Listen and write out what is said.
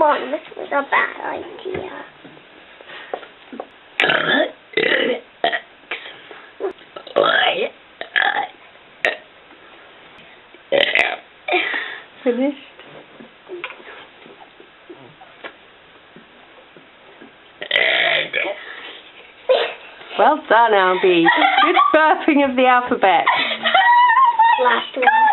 Mom, this was a bad idea. Finished? Well done, Albie. Good burping of the alphabet. Last one.